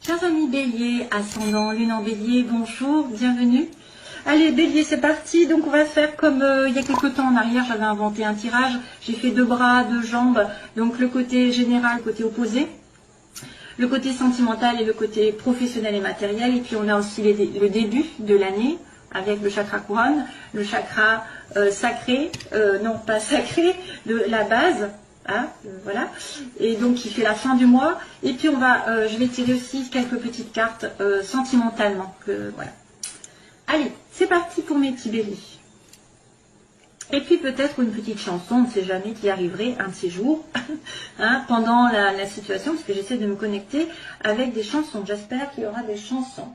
Chers amis Bélier, ascendant, lune en Bélier, bonjour, bienvenue. Allez Bélier, c'est parti. Donc on va faire comme il y a quelques temps en arrière, j'avais inventé un tirage. J'ai fait 2 bras, 2 jambes, donc le côté général, côté opposé. Le côté sentimental et le côté professionnel et matériel. Et puis on a aussi le début de l'année avec le chakra couronne, le chakra sacré, non pas sacré, de la base. Hein, voilà, et donc qui fait la fin du mois. Et puis on va, je vais tirer aussi quelques petites cartes sentimentalement. Voilà. Allez, c'est parti pour mes petits béliers. Et puis peut-être une petite chanson, on ne sait jamais, qui arriverait un de ces jours, hein, pendant la situation, parce que j'essaie de me connecter avec des chansons. J'espère qu'il y aura des chansons.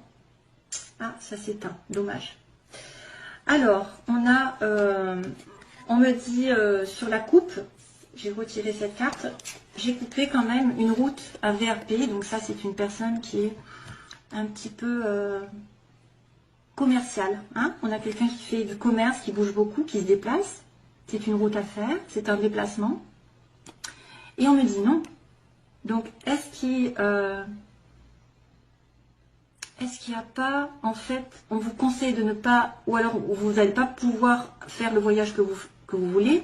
Ah, ça s'éteint, dommage. Alors, on a, on me dit sur la coupe. J'ai retiré cette carte, j'ai coupé quand même une route à VRP, donc ça c'est une personne qui est un petit peu commerciale. Hein, on a quelqu'un qui fait du commerce, qui bouge beaucoup, qui se déplace, c'est une route à faire, c'est un déplacement. Et on me dit non. Donc est-ce qu'il n'y a pas, en fait, on vous conseille de ne pas, ou alors vous n'allez pas pouvoir faire le voyage que vous voulez,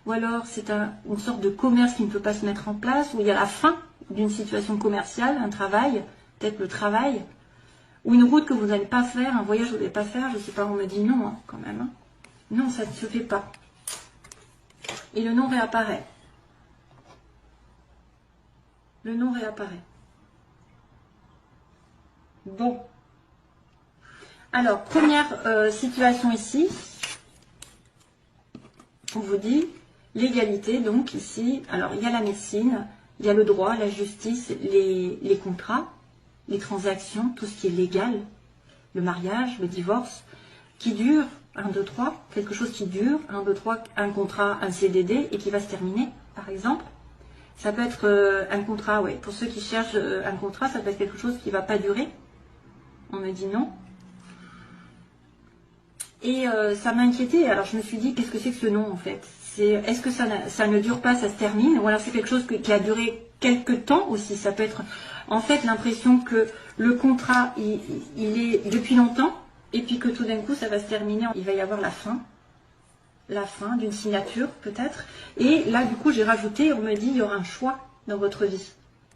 ou alors c'est une sorte de commerce qui ne peut pas se mettre en place, où il y a la fin d'une situation commerciale, un travail, peut-être le travail, ou une route que vous n'allez pas faire, un voyage que vous n'allez pas faire, je ne sais pas, on me dit non, hein, quand même. Hein. Non, ça ne se fait pas. Et le nom réapparaît. Le nom réapparaît. Bon. Alors, première situation ici, on vous dit l'égalité, donc ici, alors il y a la médecine, il y a le droit, la justice, les contrats, les transactions, tout ce qui est légal, le mariage, le divorce, qui dure, 1, 2, 3, quelque chose qui dure, 1, 2, 3, un contrat, un CDD, et qui va se terminer, par exemple. Ça peut être un contrat, ouais, pour ceux qui cherchent un contrat, ça peut être quelque chose qui ne va pas durer. On me dit non. Et ça m'a inquiétée, alors je me suis dit, qu'est-ce que c'est que ce nom en fait? Est-ce que ça ne dure pas, ça se termine? Ou alors c'est quelque chose qui a duré quelques temps aussi? Ça peut être en fait l'impression que le contrat, il est depuis longtemps, et puis que tout d'un coup ça va se terminer, il va y avoir la fin d'une signature peut-être. Et là du coup j'ai rajouté, on me dit, il y aura un choix dans votre vie,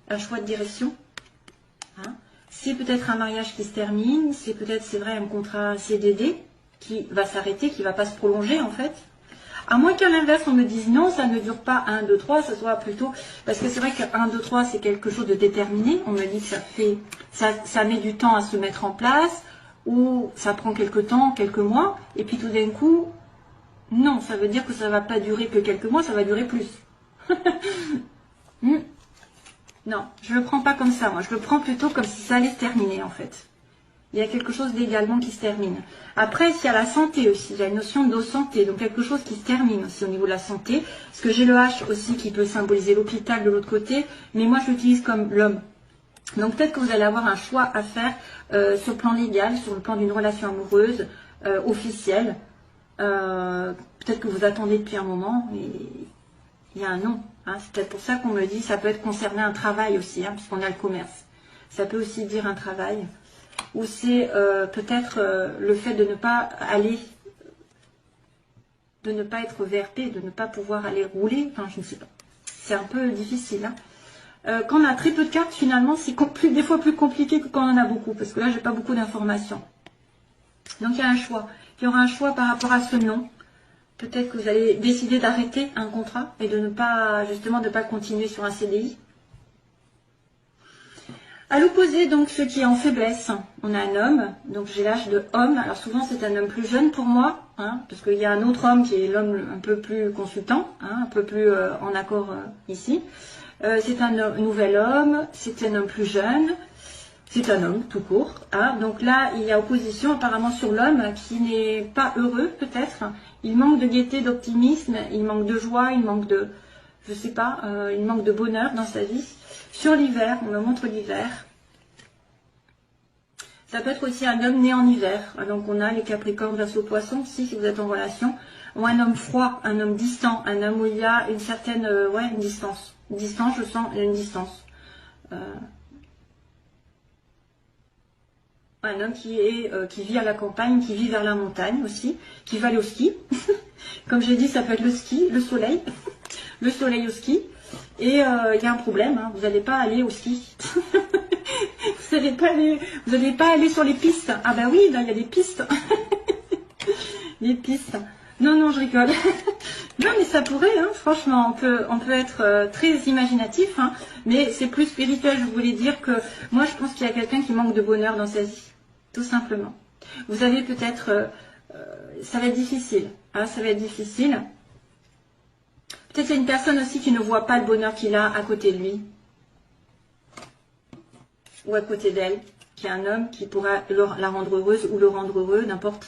un choix de direction. Hein, c'est peut-être un mariage qui se termine, c'est peut-être, c'est vrai, un contrat CDD qui va s'arrêter, qui ne va pas se prolonger en fait. À moins qu'à l'inverse, on me dise non, ça ne dure pas 1, 2, 3, ça soit plutôt... Parce que c'est vrai que 1, 2, 3, c'est quelque chose de déterminé. On me dit que ça met du temps à se mettre en place, ou ça prend quelques temps, quelques mois, et puis tout d'un coup, non, ça veut dire que ça ne va pas durer que quelques mois, ça va durer plus. Non, je ne le prends pas comme ça, moi. Je le prends plutôt comme si ça allait se terminer, en fait. Il y a quelque chose légalement qui se termine. Après, il y a la santé aussi. Il y a une notion de santé. Donc, quelque chose qui se termine aussi au niveau de la santé. Parce que j'ai le H aussi qui peut symboliser l'hôpital de l'autre côté. Mais moi, je l'utilise comme l'homme. Donc, peut-être que vous allez avoir un choix à faire sur le plan légal, sur le plan d'une relation amoureuse, officielle. Peut-être que vous attendez depuis un moment, mais il y a un non. Hein. C'est peut-être pour ça qu'on me dit, ça peut être concerné un travail aussi, hein, puisqu'on a le commerce. Ça peut aussi dire un travail. Ou c'est peut-être le fait de ne pas aller, de ne pas être VRP, de ne pas pouvoir aller rouler, enfin je ne sais pas. C'est un peu difficile. Hein. Quand on a très peu de cartes, finalement, c'est des fois plus compliqué que quand on en a beaucoup, parce que là, j'ai pas beaucoup d'informations. Donc il y a un choix. Il y aura un choix par rapport à ce nom. Peut-être que vous allez décider d'arrêter un contrat et de ne pas, justement, de ne pas continuer sur un CDI. À l'opposé, donc, ce qui est en faiblesse, on a un homme, donc j'ai l'âge de homme. Alors souvent, c'est un homme plus jeune pour moi, hein, parce qu'il y a un autre homme qui est l'homme un peu plus consultant, hein, un peu plus en accord ici. C'est un nouvel homme, c'est un homme plus jeune, c'est un homme tout court. Hein. Donc là, il y a opposition apparemment sur l'homme qui n'est pas heureux, peut-être. Il manque de gaieté, d'optimisme, il manque de joie, il manque de, je sais pas, il manque de bonheur dans sa vie. Sur l'hiver, on me montre l'hiver. Ça peut être aussi un homme né en hiver. Donc on a les Capricornes, Verseau, Poissons, si vous êtes en relation. Ou un homme froid, un homme distant, un homme où il y a une certaine, ouais, une distance. Une distance, je sens une distance. Un homme qui vit à la campagne, qui vit vers la montagne aussi, qui va aller au ski. Comme j'ai dit, ça peut être le ski, le soleil, le soleil au ski. Et il y a un problème, hein, vous n'allez pas aller au ski. Vous n'allez pas aller sur les pistes. Ah bah oui, là il y a des pistes. Les pistes. Non, non, je rigole. Non, mais ça pourrait, hein, franchement, on peut être très imaginatif, hein, mais c'est plus spirituel. Je voulais dire que moi, je pense qu'il y a quelqu'un qui manque de bonheur dans sa vie, tout simplement. Vous avez peut-être, ça va être difficile, hein, ça va être difficile. Peut-être qu'il y a une personne aussi qui ne voit pas le bonheur qu'il a à côté de lui, ou à côté d'elle, qui est un homme qui pourra la rendre heureuse ou le rendre heureux, n'importe.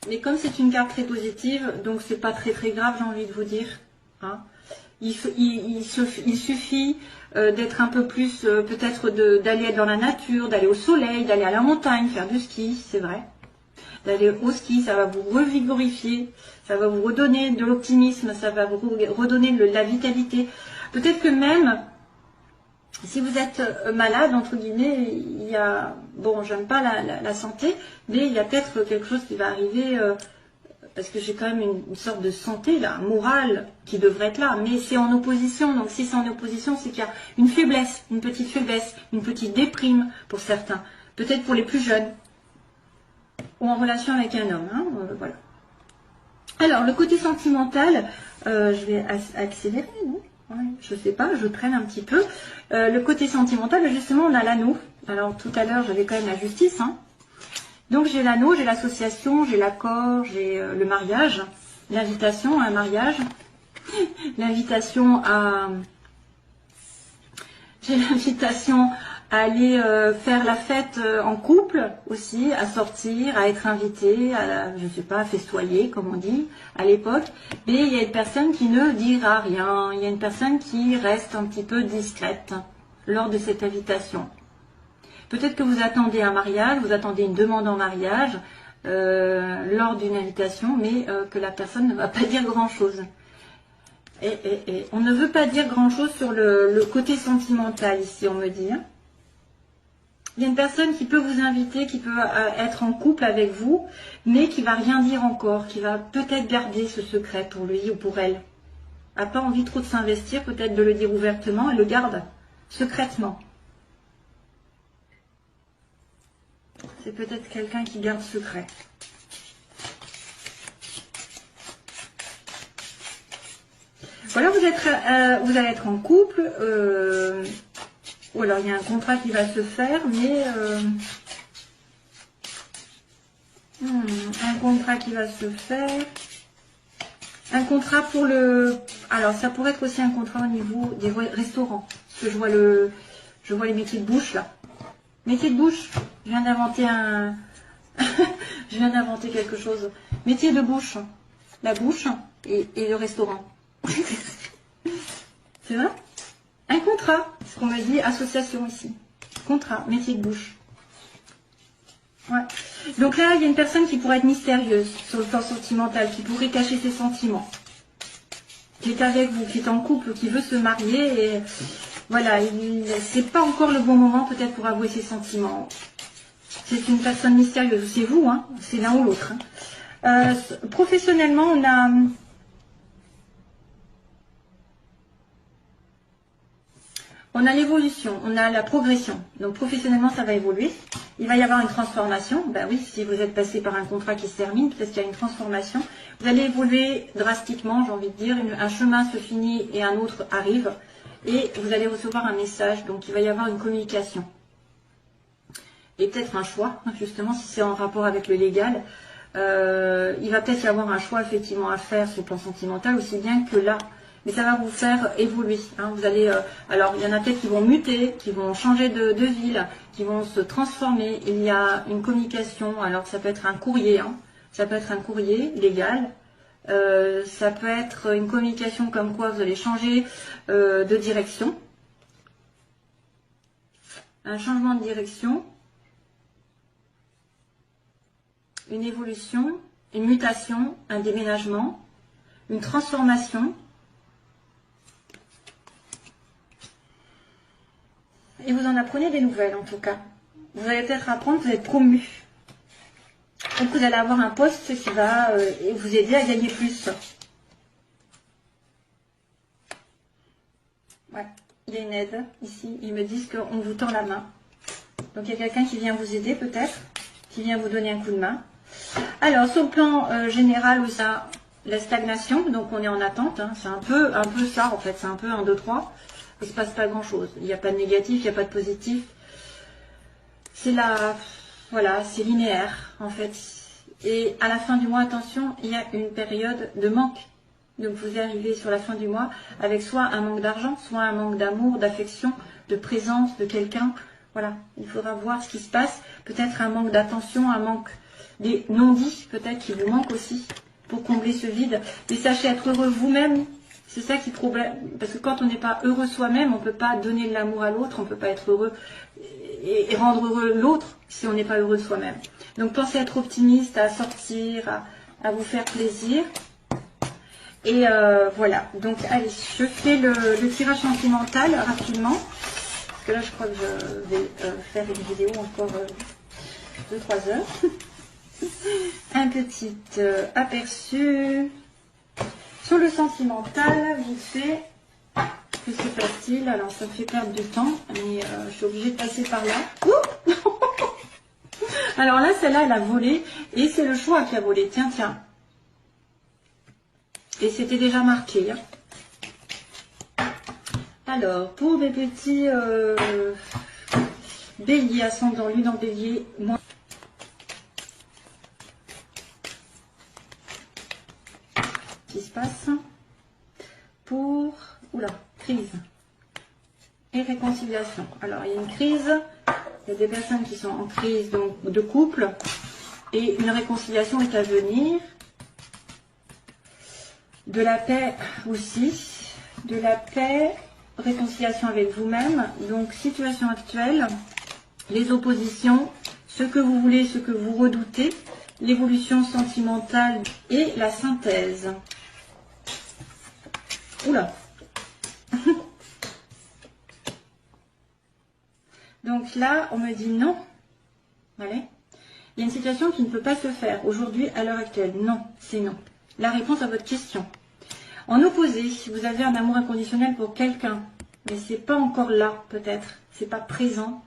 Mais comme c'est une carte très positive, donc c'est pas très grave, j'ai envie de vous dire. Hein. Il suffit d'être un peu plus, peut-être d'aller dans la nature, d'aller au soleil, d'aller à la montagne, faire du ski, c'est vrai. D'aller au ski, ça va vous revigorifier, ça va vous redonner de l'optimisme, ça va vous redonner de la vitalité. Peut-être que même, si vous êtes malade, entre guillemets, il y a, bon, j'aime pas la santé, mais il y a peut-être quelque chose qui va arriver, parce que j'ai quand même une sorte de santé, là, morale, qui devrait être là, mais c'est en opposition, donc si c'est en opposition, c'est qu'il y a une faiblesse, une petite déprime pour certains, peut-être pour les plus jeunes, ou en relation avec un homme, hein, voilà. Alors, le côté sentimental, je vais accélérer, non ? Ouais, je sais pas, je traîne un petit peu. Le côté sentimental, justement, on a l'anneau. Alors, tout à l'heure, j'avais quand même la justice. Hein. Donc, j'ai l'anneau, j'ai l'association, j'ai l'accord, j'ai le mariage, l'invitation à un mariage, l'invitation à... J'ai l'invitation à aller faire la fête en couple aussi, à sortir, à être invité, à, je sais pas, à festoyer, comme on dit à l'époque. Mais il y a une personne qui ne dira rien, il y a une personne qui reste un petit peu discrète lors de cette invitation. Peut-être que vous attendez un mariage, vous attendez une demande en mariage lors d'une invitation, mais que la personne ne va pas dire grand-chose. Et on ne veut pas dire grand-chose sur le côté sentimental ici, on me dit. Hein. Il y a une personne qui peut vous inviter, qui peut être en couple avec vous, mais qui va rien dire encore, qui va peut-être garder ce secret pour lui ou pour elle. N'a pas envie trop de s'investir, peut-être de le dire ouvertement, et le garde secrètement. C'est peut-être quelqu'un qui garde secret. Voilà, vous allez être en couple, ou alors il y a un contrat qui va se faire, mais un contrat qui va se faire, un contrat pour le, alors ça pourrait être aussi un contrat au niveau des restaurants, parce que je vois les métiers de bouche là, métier de bouche, je viens d'inventer je viens d'inventer quelque chose, métier de bouche, la bouche et le restaurant. C'est vrai? Un contrat, ce qu'on me dit, association ici. Contrat, métier de bouche. Ouais. Donc là, il y a une personne qui pourrait être mystérieuse sur le plan sentimental, qui pourrait cacher ses sentiments. Qui est avec vous, qui est en couple, qui veut se marier. Et voilà, c'est pas encore le bon moment peut-être pour avouer ses sentiments. C'est une personne mystérieuse. C'est vous, hein? C'est l'un ou l'autre. Hein. Professionnellement, on a l'évolution, on a la progression. Donc professionnellement, ça va évoluer. Il va y avoir une transformation. Ben oui, si vous êtes passé par un contrat qui se termine, peut-être qu'il y a une transformation. Vous allez évoluer drastiquement, j'ai envie de dire. Un chemin se finit et un autre arrive. Et vous allez recevoir un message. Donc il va y avoir une communication. Et peut-être un choix, justement, si c'est en rapport avec le légal. Il va peut-être y avoir un choix effectivement à faire sur le plan sentimental, aussi bien que là. Mais ça va vous faire évoluer. Hein. Vous allez, alors, il y en a peut-être qui vont muter, qui vont changer de ville, qui vont se transformer. Il y a une communication. Alors, ça peut être un courrier. Hein. Ça peut être un courrier légal. Ça peut être une communication comme quoi vous allez changer de direction. Un changement de direction. Une évolution. Une mutation. Un déménagement. Une transformation. Et vous en apprenez des nouvelles en tout cas. Vous allez peut-être apprendre, vous êtes promu. Donc vous allez avoir un poste qui va vous aider à gagner plus. Ouais, il y a une aide ici. Ils me disent qu'on vous tend la main. Donc il y a quelqu'un qui vient vous aider peut-être, qui vient vous donner un coup de main. Alors sur le plan général, où ça, la stagnation, donc on est en attente. Hein, c'est un peu ça en fait, c'est un peu 1, 2, 3. Il ne se passe pas grand chose. Il n'y a pas de négatif, il n'y a pas de positif. C'est voilà, c'est linéaire en fait. Et à la fin du mois, attention, il y a une période de manque. Donc vous arrivez sur la fin du mois avec soit un manque d'argent, soit un manque d'amour, d'affection, de présence de quelqu'un. Voilà, il faudra voir ce qui se passe. Peut-être un manque d'attention, un manque des non-dits, peut-être qui vous manque aussi pour combler ce vide. Mais sachez être heureux vous-même. C'est ça qui est problème. Parce que quand on n'est pas heureux soi-même, on ne peut pas donner de l'amour à l'autre, on ne peut pas être heureux et rendre heureux l'autre si on n'est pas heureux soi-même. Donc pensez à être optimiste, à sortir, à vous faire plaisir. Et voilà, donc allez, je fais le tirage sentimental rapidement. Parce que là, je crois que je vais faire une vidéo encore 2-3 heures. Un petit aperçu sur le sentimental, vite fait. Que se passe-t-il? Alors, ça me fait perdre du temps, mais je suis obligée de passer par là. Ouh. Alors là, celle-là, elle a volé, et c'est le choix qui a volé. Tiens, tiens. Et c'était déjà marqué. Hein. Alors, pour mes petits béliers, ascendant lune en bélier, moi. Qu'est-ce qui se passe? Pour, oula, crise et réconciliation. Alors, il y a une crise, il y a des personnes qui sont en crise donc, de couple, et une réconciliation est à venir. De la paix aussi, de la paix, réconciliation avec vous-même, donc situation actuelle, les oppositions, ce que vous voulez, ce que vous redoutez, l'évolution sentimentale et la synthèse. Oula. Donc là, on me dit non. Allez. Il y a une situation qui ne peut pas se faire aujourd'hui à l'heure actuelle. Non, c'est non. La réponse à votre question. En opposé, vous avez un amour inconditionnel pour quelqu'un, mais c'est pas encore là, peut-être. C'est pas présent.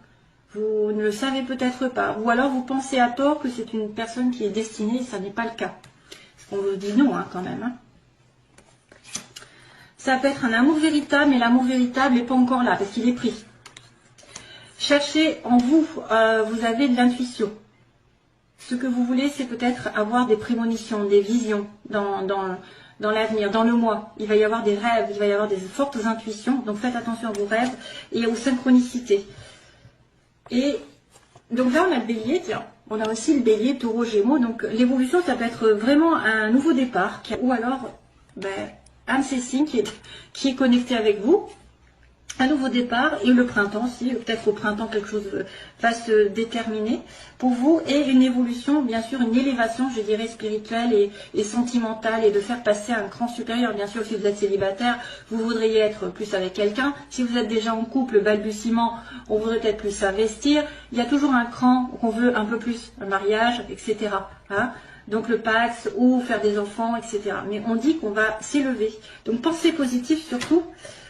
Vous ne le savez peut-être pas. Ou alors vous pensez à tort que c'est une personne qui est destinée, et ça n'est pas le cas. On vous dit non, hein, quand même. Hein. Ça peut être un amour véritable, mais l'amour véritable n'est pas encore là, parce qu'il est pris. Cherchez en vous, vous avez de l'intuition. Ce que vous voulez, c'est peut-être avoir des prémonitions, des visions dans l'avenir, dans le mois. Il va y avoir des rêves, il va y avoir des fortes intuitions. Donc faites attention à vos rêves et aux synchronicités. Et donc là, on a le bélier, tiens. On a aussi le bélier, taureau, gémeaux. Donc l'évolution, ça peut être vraiment un nouveau départ. Ou alors, un de ces signes qui est connecté avec vous. Un nouveau départ et le printemps, si peut-être au printemps quelque chose va se déterminer pour vous, et une évolution, bien sûr, une élévation, je dirais, spirituelle et sentimentale, et de faire passer à un cran supérieur. Bien sûr, si vous êtes célibataire, vous voudriez être plus avec quelqu'un. Si vous êtes déjà en couple, balbutiement, on voudrait peut-être plus s'investir. Il y a toujours un cran qu'on veut un peu plus, un mariage, etc. Hein, donc le Pax ou faire des enfants, etc. Mais on dit qu'on va s'élever. Donc pensez positif surtout.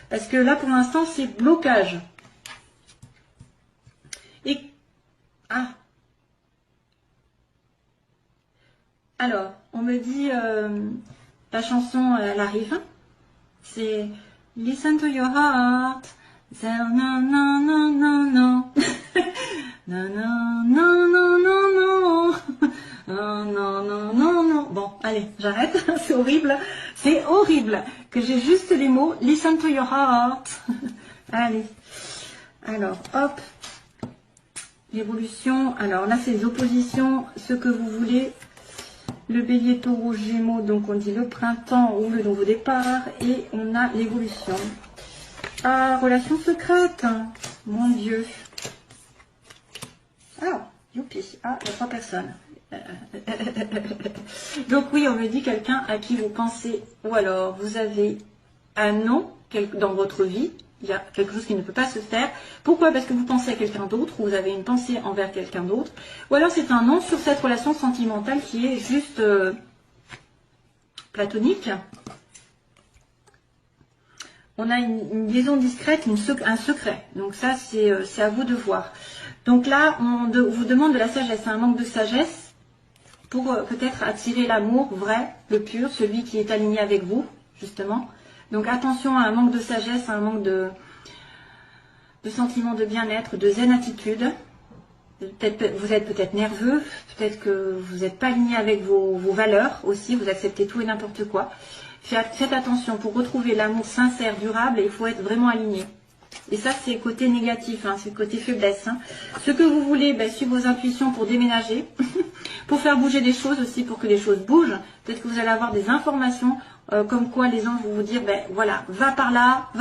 Parce que là, pour l'instant, c'est blocage. Et... Ah. Alors, on me dit... la chanson, elle arrive. C'est... Listen to your heart. Non, non, non, non, non, non. Non, non, non, non, non, non. Non, non, non, non, non. Bon, allez, j'arrête. C'est horrible. C'est horrible que j'ai juste les mots. Listen to your heart. Allez. Alors, hop. L'évolution. Alors là, c'est les oppositions. Ce que vous voulez. Le bélier, taureau, gémeaux. Donc, on dit le printemps ou le nouveau départ. Et on a l'évolution. Ah, relation secrète. Mon Dieu. Ah, youpi. Ah, il y a 3 personnes. Donc oui, on me dit quelqu'un à qui vous pensez, ou alors vous avez un nom dans votre vie, Il y a quelque chose qui ne peut pas se faire. Pourquoi? Parce que vous pensez à quelqu'un d'autre, ou vous avez une pensée envers quelqu'un d'autre. Ou alors c'est un non sur cette relation sentimentale qui est juste platonique. On a une liaison discrète, un secret. Donc ça, c'est à vous de voir. Donc là, on vous demande de la sagesse, un manque de sagesse pour peut-être attirer l'amour vrai, le pur, celui qui est aligné avec vous, justement. Donc attention à un manque de sagesse, à un manque de sentiment de bien-être, de zen attitude. Vous êtes peut-être nerveux, peut-être que vous n'êtes pas aligné avec vos valeurs aussi, vous acceptez tout et n'importe quoi. Faites attention, pour retrouver l'amour sincère, durable, il faut être vraiment aligné. Et ça, c'est le côté négatif, hein, c'est le côté faiblesse. Hein. Ce que vous voulez, ben, suivre vos intuitions pour déménager, pour faire bouger des choses aussi, pour que les choses bougent. Peut-être que vous allez avoir des informations comme quoi les anges vont vous dire, ben voilà, va par là,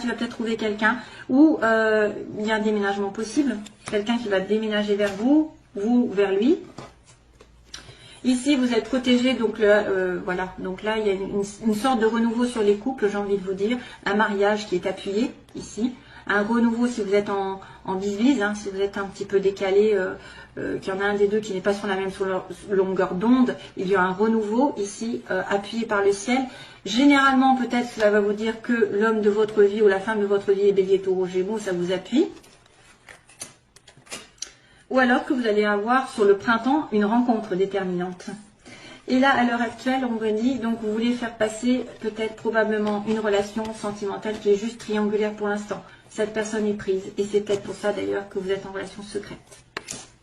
tu vas peut-être trouver quelqu'un. Ou il y a un déménagement possible, quelqu'un qui va déménager vers vous, vous vers lui. Ici, vous êtes protégé, donc voilà. Donc là, il y a une sorte de renouveau sur les couples, j'ai envie de vous dire. Un mariage qui est appuyé, ici. Un renouveau si vous êtes en bise-bise, hein, si vous êtes un petit peu décalé, qu'il y en a un des deux qui n'est pas sur la même longueur d'onde. Il y a un renouveau ici, appuyé par le ciel. Généralement, peut-être, cela va vous dire que l'homme de votre vie ou la femme de votre vie est Bélier, Taureau, Gémeaux, ça vous appuie. Ou alors que vous allez avoir sur le printemps une rencontre déterminante. Et là, à l'heure actuelle, on me dit, donc vous voulez faire passer peut-être probablement une relation sentimentale qui est juste triangulaire pour l'instant. Cette personne est prise. Et c'est peut-être pour ça d'ailleurs que vous êtes en relation secrète.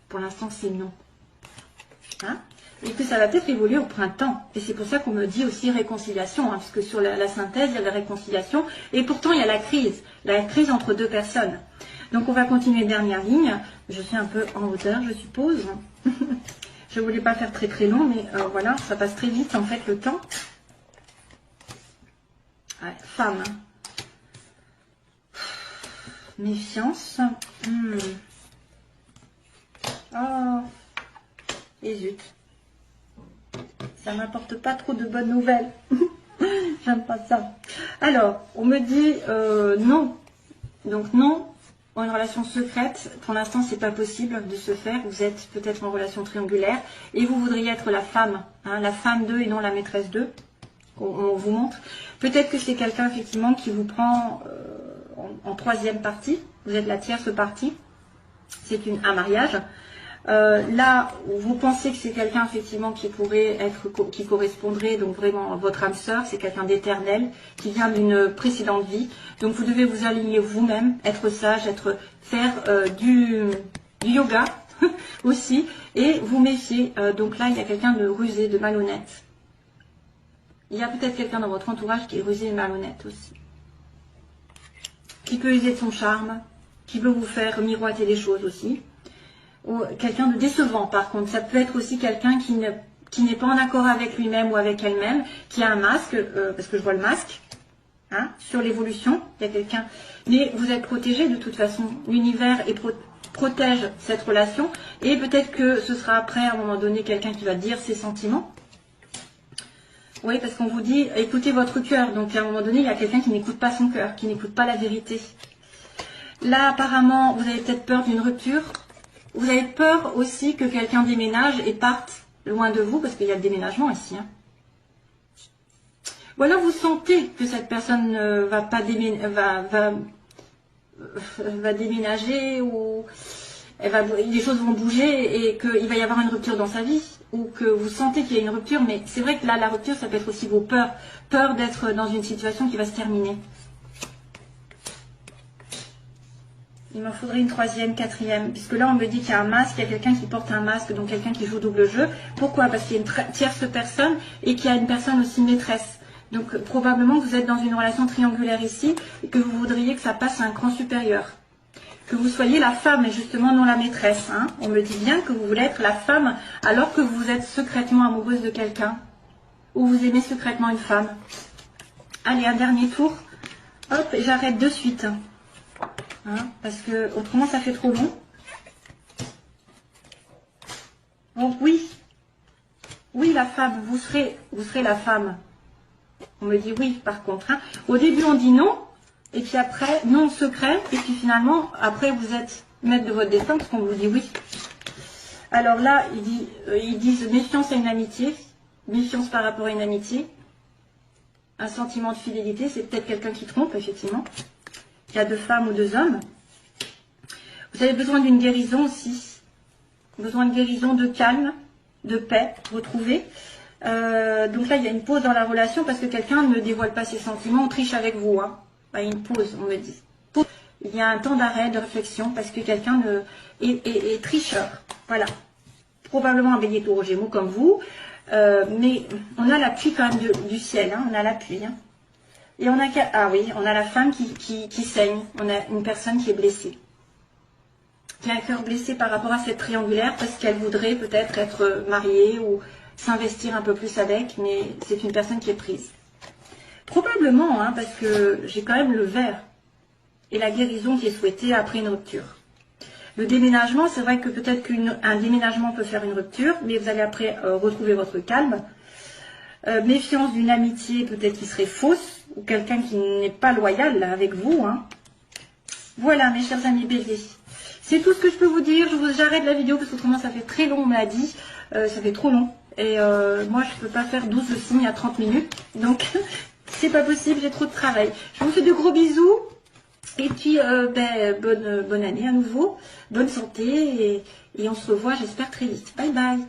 Pour l'instant, c'est non. Hein? Et que ça va peut-être évoluer au printemps. Et c'est pour ça qu'on me dit aussi réconciliation, hein, parce que sur la synthèse, il y a la réconciliation. Et pourtant, il y a la crise entre deux personnes. Donc on va continuer, dernière ligne. Je suis un peu en hauteur, je suppose. Je ne voulais pas faire très très long, mais voilà, ça passe très vite en fait le temps. Ouais, femme. Méfiance. Oh. Et zut. Ça m'apporte pas trop de bonnes nouvelles. J'aime pas ça. Alors, on me dit non. Donc non. Une relation secrète, pour l'instant, c'est pas possible de se faire. Vous êtes peut-être en relation triangulaire et vous voudriez être la femme, hein, la femme d'eux et non la maîtresse d'eux. On vous montre. Peut-être que c'est quelqu'un effectivement qui vous prend en troisième partie. Vous êtes la tierce partie. C'est un mariage. Là, vous pensez que c'est quelqu'un effectivement qui pourrait être, qui correspondrait donc vraiment à votre âme sœur, c'est quelqu'un d'éternel, qui vient d'une précédente vie. Donc vous devez vous aligner vous-même, être sage, faire du yoga aussi, et vous méfier. Donc là, il y a quelqu'un de rusé, de malhonnête. Il y a peut-être quelqu'un dans votre entourage qui est rusé et malhonnête aussi. Qui peut user de son charme, qui peut vous faire miroiter les choses aussi. Ou quelqu'un de décevant par contre, ça peut être aussi quelqu'un qui n'est pas en accord avec lui-même ou avec elle-même, qui a un masque, parce que je vois le masque, hein, sur l'évolution, il y a quelqu'un, mais vous êtes protégé de toute façon, l'univers protège cette relation, et peut-être que ce sera après à un moment donné quelqu'un qui va dire ses sentiments. Oui, parce qu'on vous dit, écoutez votre cœur, donc à un moment donné, il y a quelqu'un qui n'écoute pas son cœur, qui n'écoute pas la vérité. Là, apparemment, vous avez peut-être peur d'une rupture. Vous avez peur aussi que quelqu'un déménage et parte loin de vous, parce qu'il y a le déménagement ici. Hein. Ou alors vous sentez que cette personne va déménager, ou les choses vont bouger et qu'il va y avoir une rupture dans sa vie. Ou que vous sentez qu'il y a une rupture, mais c'est vrai que là, la rupture, ça peut être aussi vos peurs. Peur d'être dans une situation qui va se terminer. Il m'en faudrait une troisième, quatrième, puisque là on me dit qu'il y a un masque, il y a quelqu'un qui porte un masque, donc quelqu'un qui joue double jeu. Pourquoi? Parce qu'il y a une tierce personne et qu'il y a une personne aussi maîtresse. Donc probablement que vous êtes dans une relation triangulaire ici et que vous voudriez que ça passe à un cran supérieur. Que vous soyez la femme et justement non la maîtresse. Hein. On me dit bien que vous voulez être la femme alors que vous êtes secrètement amoureuse de quelqu'un. Ou vous aimez secrètement une femme. Allez, un dernier tour. Hop, et j'arrête de suite. Hein, parce que autrement ça fait trop long. Donc oui, la femme, vous serez la femme. On me dit oui par contre. Hein. Au début on dit non, Et puis après, non secret. Et puis finalement, après, vous êtes maître de votre destin parce qu'on vous dit oui. Alors là, ils disent méfiance à une amitié. Méfiance par rapport à une amitié. Un sentiment de fidélité. C'est peut-être quelqu'un qui trompe, effectivement. Il y a 2 femmes ou 2 hommes. Vous avez besoin d'une guérison aussi. Besoin de guérison, de calme, de paix, retrouver. Donc là, il y a une pause dans la relation parce que quelqu'un ne dévoile pas ses sentiments, on triche avec vous. Hein. Il y a une pause, on me dit. Il y a un temps d'arrêt, de réflexion parce que quelqu'un est tricheur. Voilà. Probablement un bélier taureau gémeaux comme vous. Mais on a l'appui quand même du ciel. Hein. On a l'appui. Hein. Et on a, on a la femme qui saigne. On a une personne qui est blessée. Qui a un cœur blessé par rapport à cette triangulaire parce qu'elle voudrait peut-être être mariée ou s'investir un peu plus avec, mais c'est une personne qui est prise. Probablement, hein, parce que j'ai quand même le vert et la guérison qui est souhaitée après une rupture. Le déménagement, c'est vrai que peut-être qu'un déménagement peut faire une rupture, mais vous allez après retrouver votre calme. Méfiance d'une amitié peut-être qui serait fausse, ou quelqu'un qui n'est pas loyal là, avec vous. Hein. Voilà, mes chers amis béliers. C'est tout ce que je peux vous dire. J'arrête la vidéo parce qu'autrement ça fait très long, on me l'a dit. Ça fait trop long. Et moi, je ne peux pas faire 12 signes à 30 minutes. Donc, c'est pas possible, j'ai trop de travail. Je vous fais de gros bisous. Et puis, bonne année à nouveau. Bonne santé. Et on se revoit, j'espère, très vite. Bye bye.